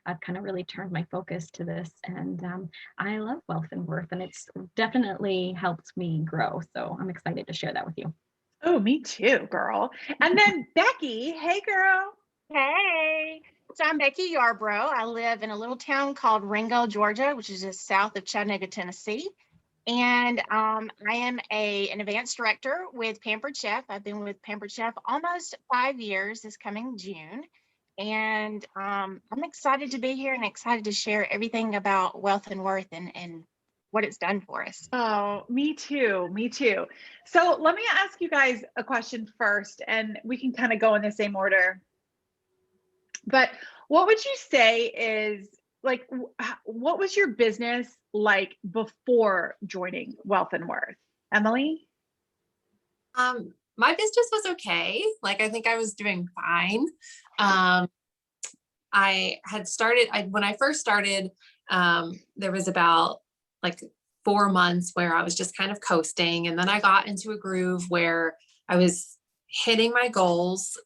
I've kind of really turned my focus to this, and I love Wealth and Worth, and it's definitely helped me grow. So I'm excited to share that with you. Oh, me too, girl. And then Becky, hey girl. Hey, so I'm Becky Yarbrough. I live in a little town called Ringo, Georgia, which is just south of Chattanooga, Tennessee. And I am an advanced director with Pampered Chef. I've been with Pampered Chef almost 5 years this coming June. And I'm excited to be here and excited to share everything about Wealth and Worth and what it's done for us. Oh, me too. Me too. So let me ask you guys a question first, and we can kind of go in the same order. But what would you say is like, what was your business like before joining Wealth and Worth? Emily? My business was okay. Like, I think I was doing fine. I had started, when I first started, there was about like 4 months where I was just kind of coasting. And then I got into a groove where I was hitting my goals.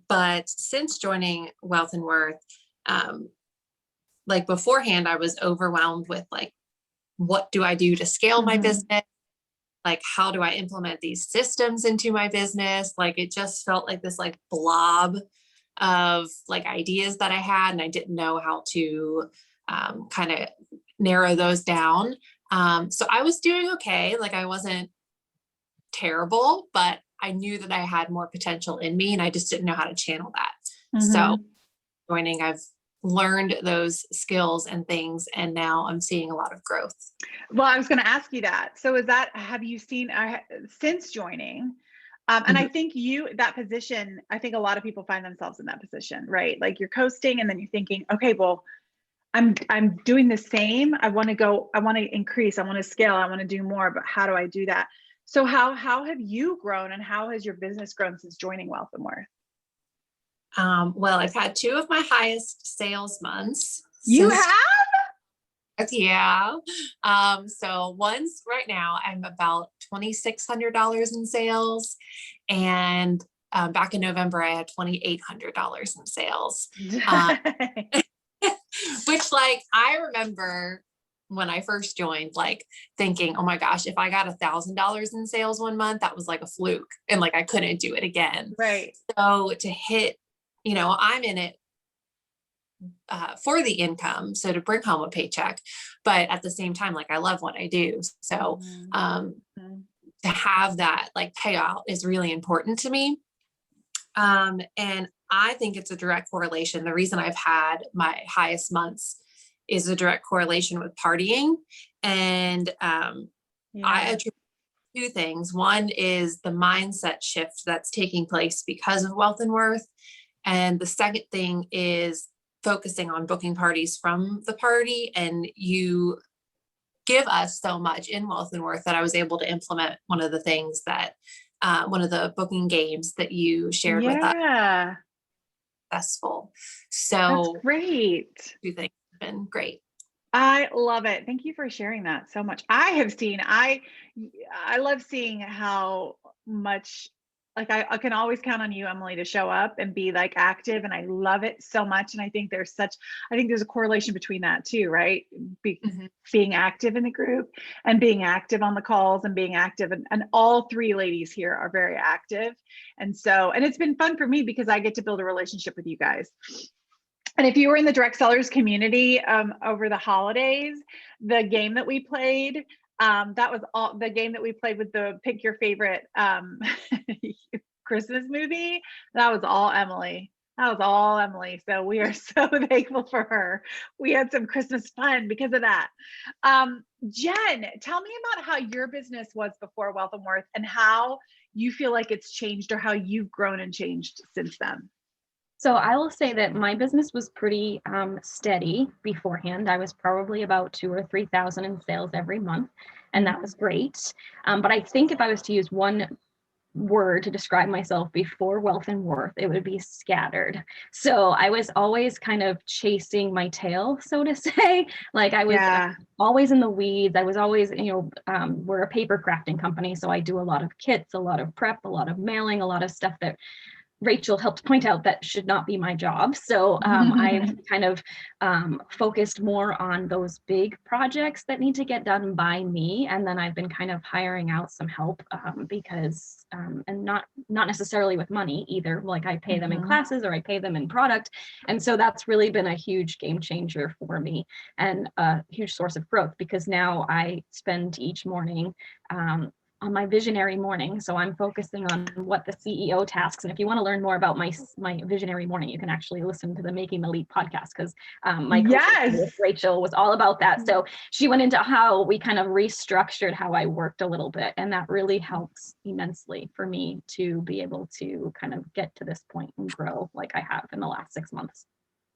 But since joining Wealth and Worth, like beforehand, I was overwhelmed with like, what do I do to scale my business? Like, how do I implement these systems into my business? Like, it just felt like this like blob of like ideas that I had, and I didn't know how to kind of narrow those down. So I was doing okay. Like, I wasn't terrible, but I knew that I had more potential in me, and I just didn't know how to channel that. So joining, I've learned those skills and things, and now I'm seeing a lot of growth. Well, I was going to ask you that. So have you seen since joining? And I think that position, I think a lot of people find themselves in that position, right? Like, you're coasting and then you're thinking, okay, well, I'm doing the same. I want to increase, I want to scale, I want to do more, but how do I do that? So how have you grown, and how has your business grown since joining Wealth and Worth? Well, I've had 2 of my highest sales months. You have? Yeah. So one's right now, I'm about $2,600 in sales. And back in November, I had $2,800 in sales. Which, like, I remember when I first joined, like thinking, oh my gosh, if I got $1,000 in sales one month, that was like a fluke. And like, I couldn't do it again. Right. So to hit, I'm in it for the income, so to bring home a paycheck, but at the same time, like, I love what I do. So to have that like payout is really important to me. And I think it's a direct correlation. The reason I've had my highest months is a direct correlation with partying. And I attribute 2 things. One is the mindset shift that's taking place because of Wealth and Worth. And the second thing is focusing on booking parties from the party. And you give us so much in Wealth and Worth that I was able to implement one of the things that one of the booking games that you shared with us. Successful. So that's great. 2 things have been great. I love it. Thank you for sharing that so much. I love seeing how much, like, I can always count on you, Emily, to show up and be like active. And I love it so much. And I think there's a correlation between that too, right? Being active in the group and being active on the calls and being active. And all 3 ladies here are very active. And it's been fun for me because I get to build a relationship with you guys. And if you were in the direct sellers community over the holidays, the game that we played, that was all the game that we played with the pick your favorite Christmas movie. That was all Emily. So we are so thankful for her. We had some Christmas fun because of that. Jen, tell me about how your business was before Wealth and Worth, and how you feel like it's changed, or how you've grown and changed since then. So I will say that my business was pretty steady beforehand. I was probably about 2,000 or 3,000 in sales every month, and that was great. But I think if I was to use one word to describe myself before Wealth and Worth, it would be scattered. So I was always kind of chasing my tail, so to say. Like, I was always in the weeds. I was always, we're a paper crafting company, so I do a lot of kits, a lot of prep, a lot of mailing, a lot of stuff that Rachel helped point out that should not be my job. So I've kind of focused more on those big projects that need to get done by me. And then I've been kind of hiring out some help because, and not necessarily with money either, like I pay them in classes or I pay them in product. And so that's really been a huge game changer for me and a huge source of growth, because now I spend each morning on my visionary morning. So I'm focusing on what the CEO tasks. And if you want to learn more about my visionary morning, you can actually listen to the Making the Leap podcast, because my coaching with Rachel was all about that. So she went into how we kind of restructured how I worked a little bit. And that really helps immensely for me to be able to kind of get to this point and grow like I have in the last 6 months.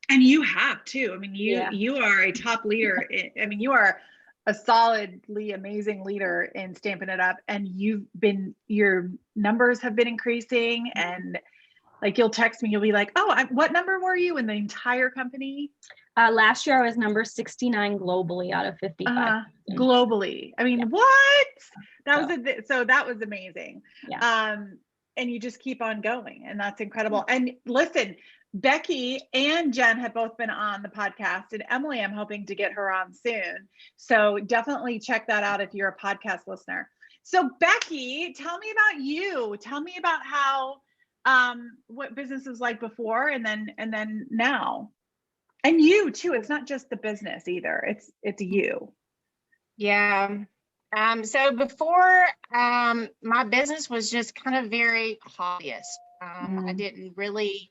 And you have too. I mean, you are a top leader. I mean, you are a solidly amazing leader in Stampin' It Up, and your numbers have been increasing, and like you'll text me, you'll be like, oh, what number were you in the entire company? Last year I was number 69 globally out of 55. Globally. I mean, what? That was amazing. Yeah. And you just keep on going, and that's incredible. And listen, Becky and Jen have both been on the podcast, and Emily, I'm hoping to get her on soon. So definitely check that out if you're a podcast listener. So Becky, tell me about you. Tell me about how, what business was like before and then now. And you too. It's not just the business either. It's you. Yeah. So before, my business was just kind of very hobbyist. I didn't really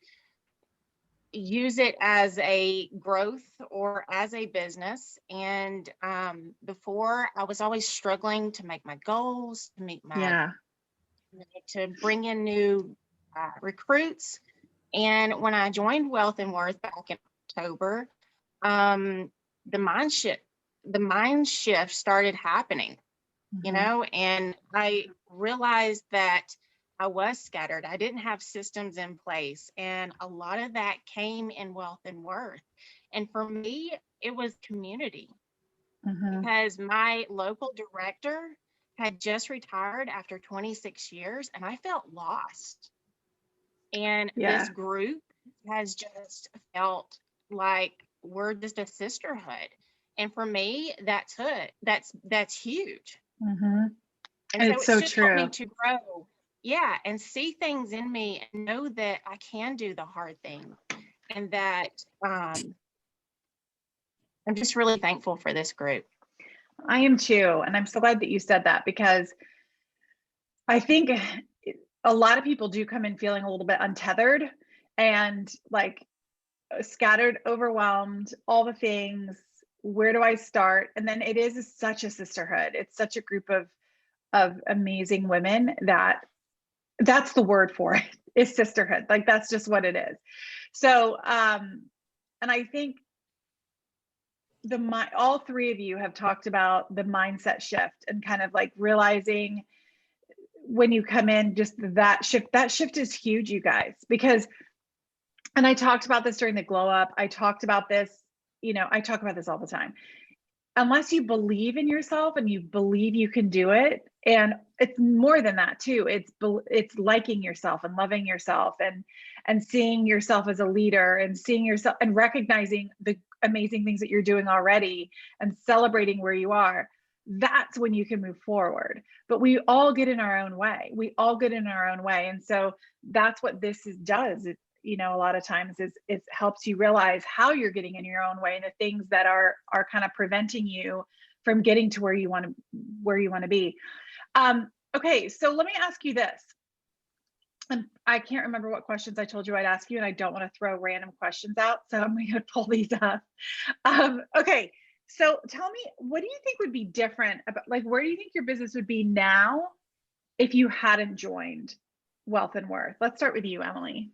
use it as a growth or as a business. And before, I was always struggling to make my goals, to meet my, to bring in new recruits. And when I joined Wealth and Worth back in October, the mind shift started happening, you know, and I realized that I was scattered. I didn't have systems in place. And a lot of that came in Wealth and Worth. And for me, it was community, because my local director had just retired after 26 years, and I felt lost. And this group has just felt like we're just a sisterhood. And for me, that's it. That's huge. And so it's so just helped me to grow. Yeah, and see things in me and know that I can do the hard thing, and that I'm just really thankful for this group. I am too, and I'm so glad that you said that, because I think a lot of people do come in feeling a little bit untethered and like scattered, overwhelmed, all the things. Where do I start? And then it is such a sisterhood. It's such a group of amazing women that's the word for it, is sisterhood. Like that's just what it is. So, and I think all three of you have talked about the mindset shift and kind of like realizing when you come in, just that shift is huge, you guys, because, and I talked about this during the glow up. I talked about this, you know, I talk about this all the time. Unless you believe in yourself and you believe you can do it, and it's more than that too. It's liking yourself and loving yourself and seeing yourself as a leader and seeing yourself and recognizing the amazing things that you're doing already and celebrating where you are. That's when you can move forward. But we all get in our own way. And so that's what this does. You know, a lot of times it helps you realize how you're getting in your own way and the things that are kind of preventing you from getting to where you want to be. Okay, so let me ask you this. And I can't remember what questions I told you I'd ask you, and I don't want to throw random questions out, so I'm going to pull these up. Okay, so tell me, what do you think would be different about, like, where do you think your business would be now if you hadn't joined Wealth and Worth? Let's start with you, Emily.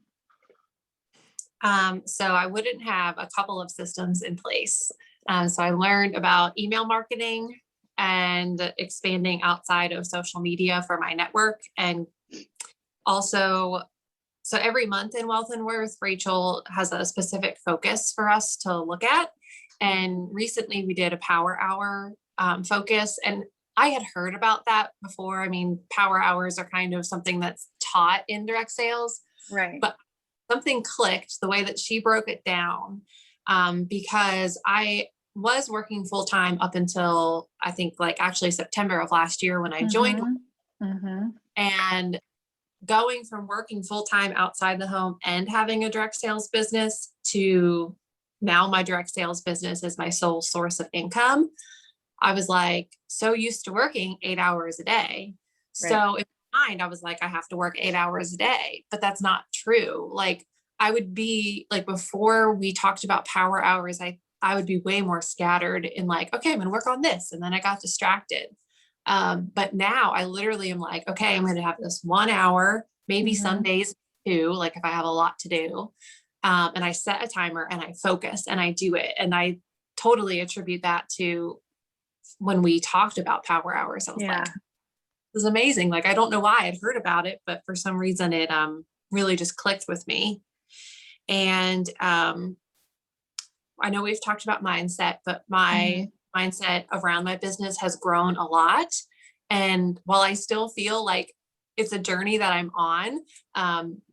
So I wouldn't have a couple of systems in place. So I learned about email marketing and expanding outside of social media for my network. And also, so every month in Wealth and Worth, Rachel has a specific focus for us to look at. And recently we did a power hour focus, and I had heard about that before. I mean, power hours are kind of something that's taught in direct sales, Right. But something clicked the way that she broke it down, because I was working full time up until I think like actually September of last year when I joined. And going from working full time outside the home and having a direct sales business to now my direct sales business is my sole source of income. I was like so used to working 8 hours a day. Right. So in my mind, I was like, I have to work 8 hours a day, but that's not true. Like I would be like, before we talked about power hours, I would be way more scattered in like, okay, I'm going to work on this. And then I got distracted. But now I literally am like, okay, I'm going to have this 1 hour, maybe some days 2, like if I have a lot to do. And I set a timer and I focus and I do it. And I totally attribute that to when we talked about power hours. I was like, this is amazing. Like, I don't know why I'd heard about it, but for some reason it really just clicked with me. And I know we've talked about mindset, but my mindset around my business has grown a lot. And while I still feel like it's a journey that I'm on,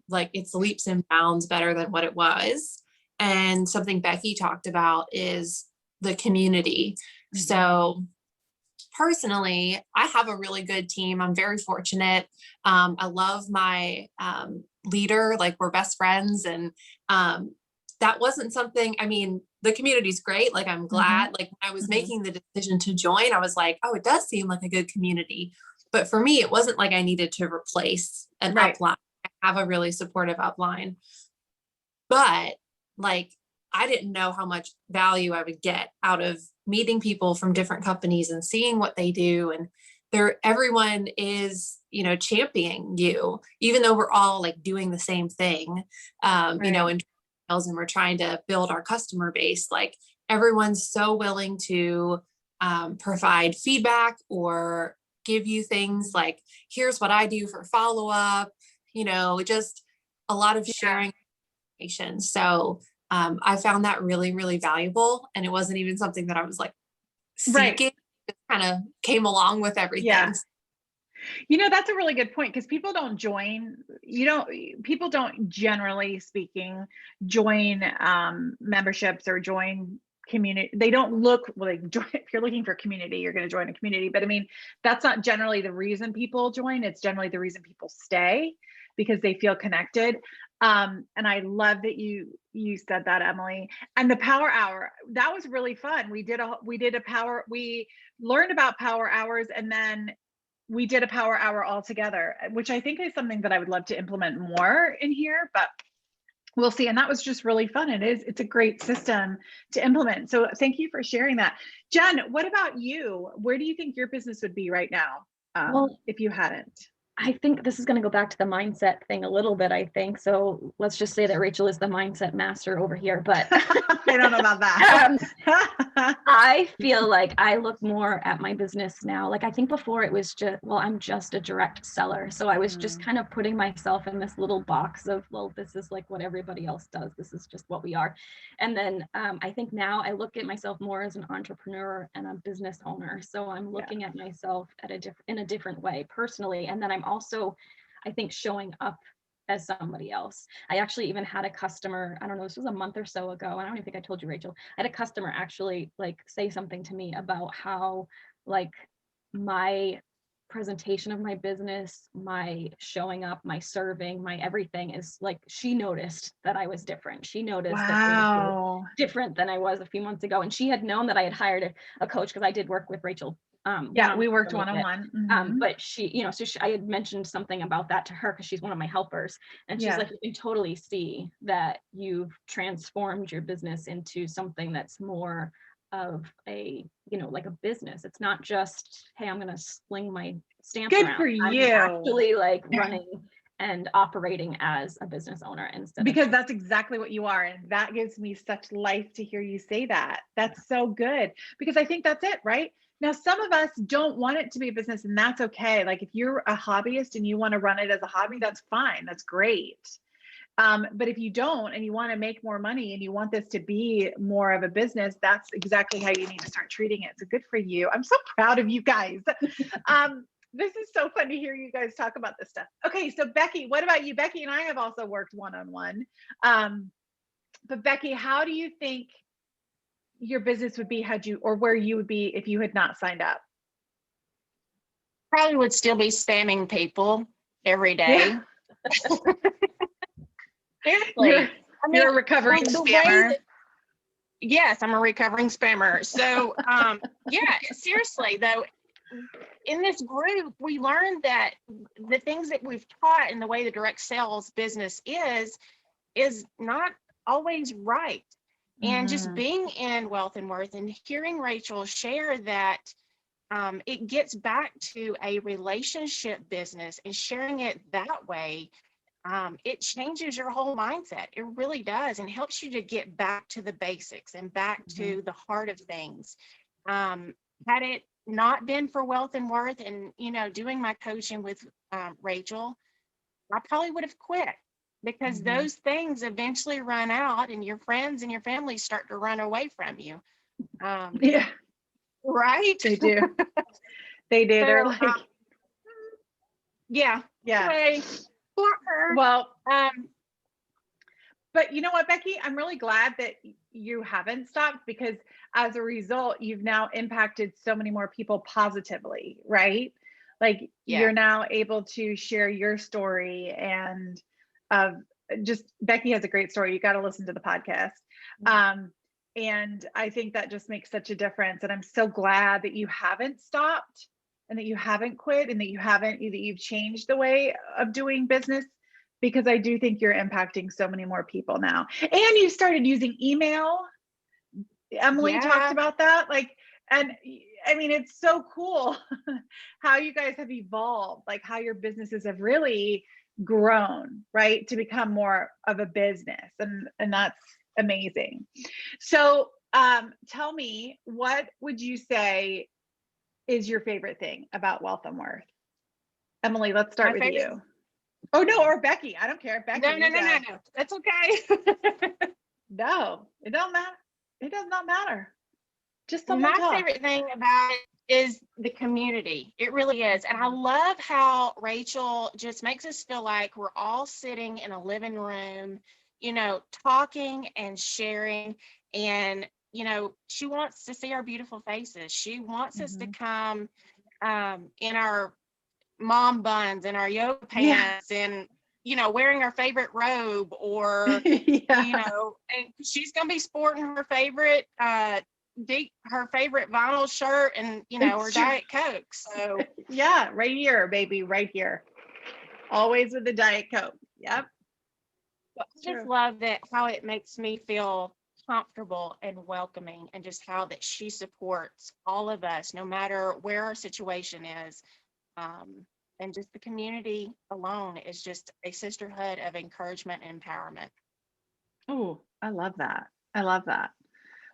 like it's leaps and bounds better than what it was. And something Becky talked about is the community. So personally, I have a really good team. I'm very fortunate. I love my leader, like we're best friends. And that wasn't something, I mean, the community's great. Like, I'm glad, like when I was making the decision to join, I was like, oh, it does seem like a good community. But for me, it wasn't like I needed to replace an upline. I have a really supportive upline. But like, I didn't know how much value I would get out of meeting people from different companies and seeing what they do. And everyone is, you know, championing you, even though we're all like doing the same thing, you know, in sales, and we're trying to build our customer base. Like, everyone's so willing to provide feedback or give you things like, here's what I do for follow-up, you know, just a lot of sharing information. So I found that really, really valuable. And it wasn't even something that I was like seeking. It kind of came along with everything. Yeah. You know, that's a really good point, because people don't join, people don't, generally speaking, join memberships or join community. They don't look like, if you're looking for community, you're going to join a community. But I mean, that's not generally the reason people join. It's generally the reason people stay, because they feel connected. And I love that you said that, Emily. And the power hour, that was really fun. We learned about power hours, and then we did a power hour all together, which I think is something that I would love to implement more in here, but we'll see. And that was just really fun. It's a great system to implement. So thank you for sharing that. Jen, what about you? Where do you think your business would be right now if you hadn't? I think this is going to go back to the mindset thing a little bit, I think. So let's just say that Rachel is the mindset master over here, but I don't know about that. I feel like I look more at my business now. Like, I think before it was just, well, I'm just a direct seller. So I was just kind of putting myself in this little box of, well, this is like what everybody else does. This is just what we are. And then I think now I look at myself more as an entrepreneur and a business owner. So I'm looking at myself in a different way personally. And then I'm also, I think, showing up as somebody else. I actually even had a customer, I don't know, this was a month or so ago, and I don't even think I told you, Rachel, I had a customer actually like say something to me about how like my presentation of my business, my showing up, my serving, my everything is like, she noticed that I was different. She noticed that I was different than I was a few months ago. And she had known that I had hired a coach, because I did work with Rachel. We worked one-on-one. But she, I had mentioned something about that to her because she's one of my helpers. And she's like, you can totally see that you've transformed your business into something that's more of a, like a business. It's not just, hey, I'm going to sling my stamps around. Good for you. I'm actually like running and operating as a business owner instead. Because that's exactly what you are. And that gives me such life to hear you say that. That's so good, because I think that's it, right? Now, some of us don't want it to be a business, and that's okay. Like, if you're a hobbyist and you want to run it as a hobby, that's fine. That's great. But if you don't, and you want to make more money and you want this to be more of a business, that's exactly how you need to start treating it. So good for you. I'm so proud of you guys. This is so fun to hear you guys talk about this stuff. Okay, so Becky, what about you? Becky and I have also worked one-on-one. But Becky, how do you think your business would be or where you would be if you had not signed up? Probably would still be spamming people every day. Yeah. Seriously. You're a recovering spammer. Yes, I'm a recovering spammer. So, yeah, seriously though, in this group, we learned that the things that we've taught in the way the direct sales business is not always right. And just being in Wealth and Worth and hearing Rachel share that it gets back to a relationship business and sharing it that way, it changes your whole mindset. It really does, and helps you to get back to the basics and back to the heart of things. Had it not been for Wealth and Worth and, doing my coaching with Rachel, I probably would have quit, because those things eventually run out and your friends and your family start to run away from you. Yeah. Right? They do. They do. So, They're like, yeah. yeah. Anyway, well, but you know what, Becky, I'm really glad that you haven't stopped, because as a result, you've now impacted so many more people positively, right? Like you're now able to share your story, and just Becky has a great story. You got to listen to the podcast. And I think that just makes such a difference. And I'm so glad that you haven't stopped, and that you haven't quit, and that you've changed the way of doing business, because I do think you're impacting so many more people now. And you started using email. Emily talked about that. And I mean, it's so cool how you guys have evolved, like how your businesses have really grown, right, to become more of a business. And that's amazing. So tell me, what would you say is your favorite thing about Wealth and Worth? Emily, let's start with you. Oh no, or Becky. I don't care. Becky. No. That's okay. No, it don't matter. It does not matter. Just someone My favorite thing about it is the community. It really is. And I love how Rachel just makes us feel like we're all sitting in a living room, talking and sharing. And, she wants to see our beautiful faces. She wants us to come in our mom buns and our yoga pants and, wearing our favorite robe, or, and she's going to be sporting her favorite vinyl shirt and, her Diet Coke. So yeah, right here, baby, right here. Always with the Diet Coke. Yep. I just love that, how it makes me feel comfortable and welcoming, and just how that she supports all of us, no matter where our situation is. And just the community alone is just a sisterhood of encouragement and empowerment. Oh, I love that. I love that.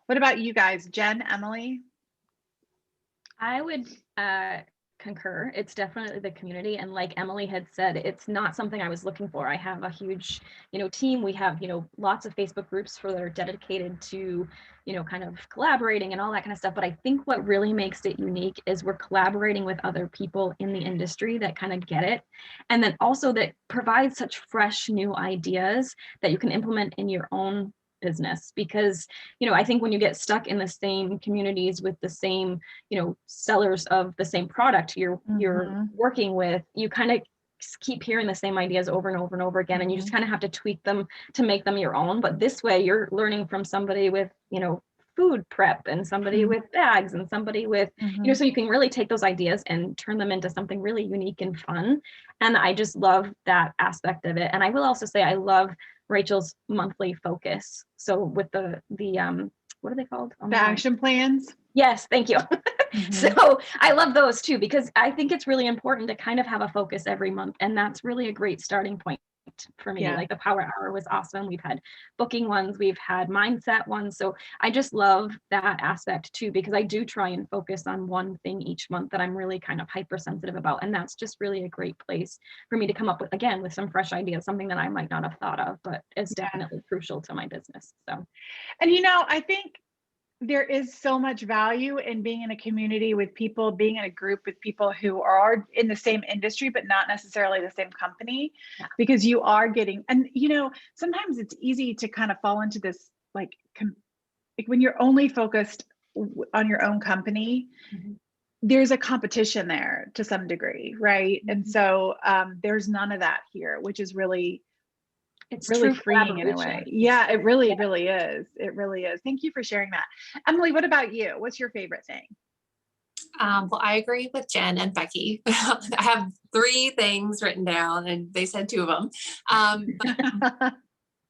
What about you guys, Jen, Emily? I would concur. It's definitely the community. And like Emily had said, it's not something I was looking for. I have a huge, team. We have, lots of Facebook groups that are dedicated to, kind of collaborating and all that kind of stuff. But I think what really makes it unique is we're collaborating with other people in the industry that kind of get it. And then also that provides such fresh new ideas that you can implement in your own business. Because I think when you get stuck in the same communities with the same sellers of the same product you're working with, you kind of keep hearing the same ideas over and over and over again, and you just kind of have to tweak them to make them your own. But this way you're learning from somebody with food prep, and somebody with bags, and somebody with so you can really take those ideas and turn them into something really unique and fun. And I just love that aspect of it. And I will also say I love Rachel's monthly focus. So with the what are they called? The action plans. Yes, thank you. So I love those too, because I think it's really important to kind of have a focus every month. And that's really a great starting point for me. Like the Power Hour was awesome. We've had booking ones, we've had mindset ones. So I just love that aspect too, because I do try and focus on one thing each month that I'm really kind of hypersensitive about. And that's just really a great place for me to come up with, again, with some fresh ideas, something that I might not have thought of, but is definitely crucial to my business. So, and I think there is so much value in being in a community with people, being in a group with people who are in the same industry, but not necessarily the same company, because you are getting, and sometimes it's easy to kind of fall into this, like when you're only focused on your own company, there's a competition there to some degree, right? And so there's none of that here, which is really, it's really freeing in a way. Yeah, it really is. It really is. Thank you for sharing that. Emily, what about you? What's your favorite thing? Well, I agree with Jen and Becky. I have 3 things written down and they said 2 of them. But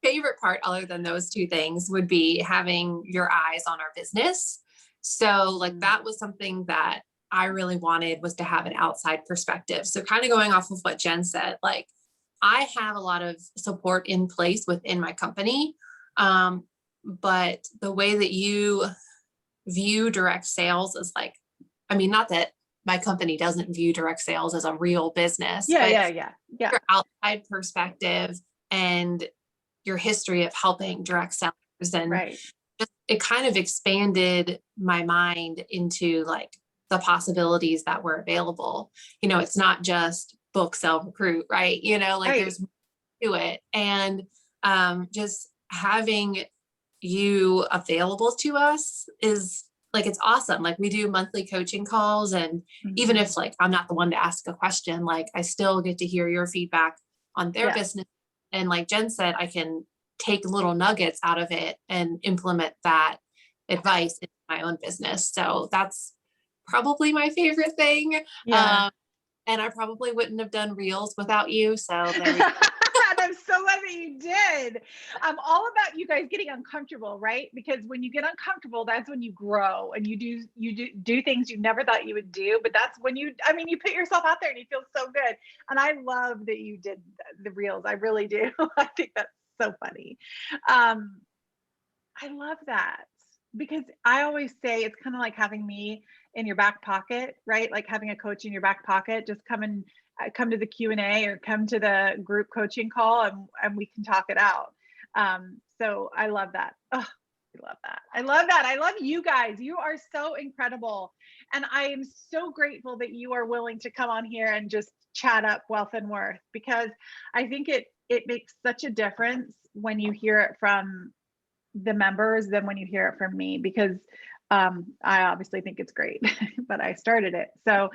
favorite part other than those 2 things would be having your eyes on our business. So like that was something that I really wanted, was to have an outside perspective. So kind of going off of what Jen said, like I have a lot of support in place within my company. But the way that you view direct sales is like, I mean, not that my company doesn't view direct sales as a real business, but your outside perspective and your history of helping direct sellers, and it kind of expanded my mind into like the possibilities that were available. It's not just book, sell, recruit, right? There's more to it. And just having you available to us is like, it's awesome. Like we do monthly coaching calls, and even if like I'm not the one to ask a question, like I still get to hear your feedback on their business. And like Jen said, I can take little nuggets out of it and implement that advice in my own business. So that's probably my favorite thing. And I probably wouldn't have done reels without you. So there we go. I'm so glad that you did. I'm all about you guys getting uncomfortable, right? Because when you get uncomfortable, that's when you grow and you do things you never thought you would do. But that's when you put yourself out there and you feel so good. And I love that you did the reels. I really do. I think that's so funny. I love that, because I always say it's kind of like having me in your back pocket, right? Like having a coach in your back pocket. Just come to the Q&A or come to the group coaching call and we can talk it out. So I love that. Oh, I love that. I love that. I love you guys. You are so incredible. And I am so grateful that you are willing to come on here and just chat up Wealth and Worth, because I think it makes such a difference when you hear it from the members than when you hear it from me, because I obviously think it's great, but I started it. So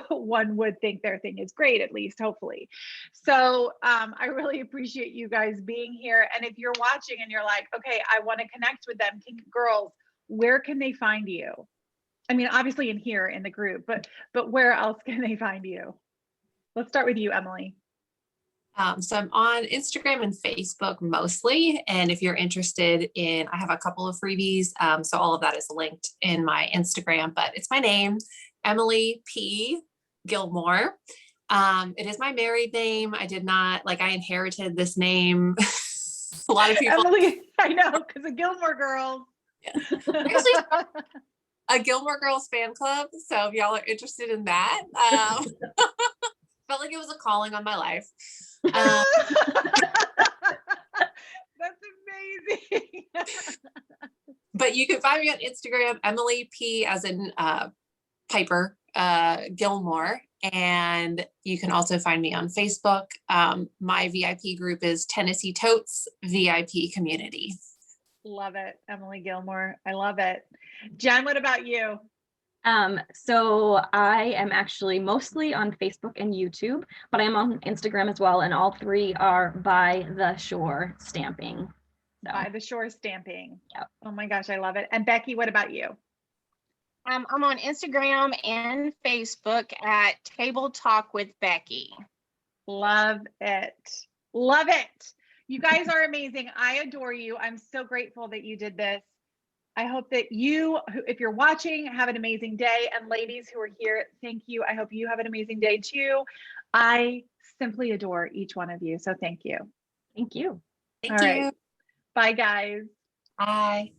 one would think their thing is great, at least, hopefully. So I really appreciate you guys being here. And if you're watching and you're like, okay, I want to connect with them, girls, where can they find you? I mean, obviously in here in the group, but where else can they find you? Let's start with you, Emily. So I'm on Instagram and Facebook mostly. And if you're interested in, I have a couple of freebies. So all of that is linked in my Instagram, but it's my name, Emily P. Gilmore. It is my married name. I did not, I inherited this name. A lot of people. Emily, I know, because of Gilmore Girls. Yeah. A Gilmore Girls fan club. So if y'all are interested in that, felt like it was a calling on my life. That's amazing. But you can find me on Instagram, Emily P as in Piper Gilmore. And you can also find me on Facebook. My VIP group is Tennessee Totes VIP Community. Love it, Emily Gilmore. I love it. Jen, what about you? So I am actually mostly on Facebook and YouTube, but I'm on Instagram as well. And all 3 are by the Shore Stamping. So. By the Shore Stamping. Yep. Oh my gosh, I love it. And Becky, what about you? I'm on Instagram and Facebook at Table Talk with Becky. Love it. Love it. You guys are amazing. I adore you. I'm so grateful that you did this. I hope that you, if you're watching, have an amazing day. And ladies who are here, thank you. I hope you have an amazing day too. I simply adore each one of you. So thank you. Thank you. Thank you. Bye, guys. Bye.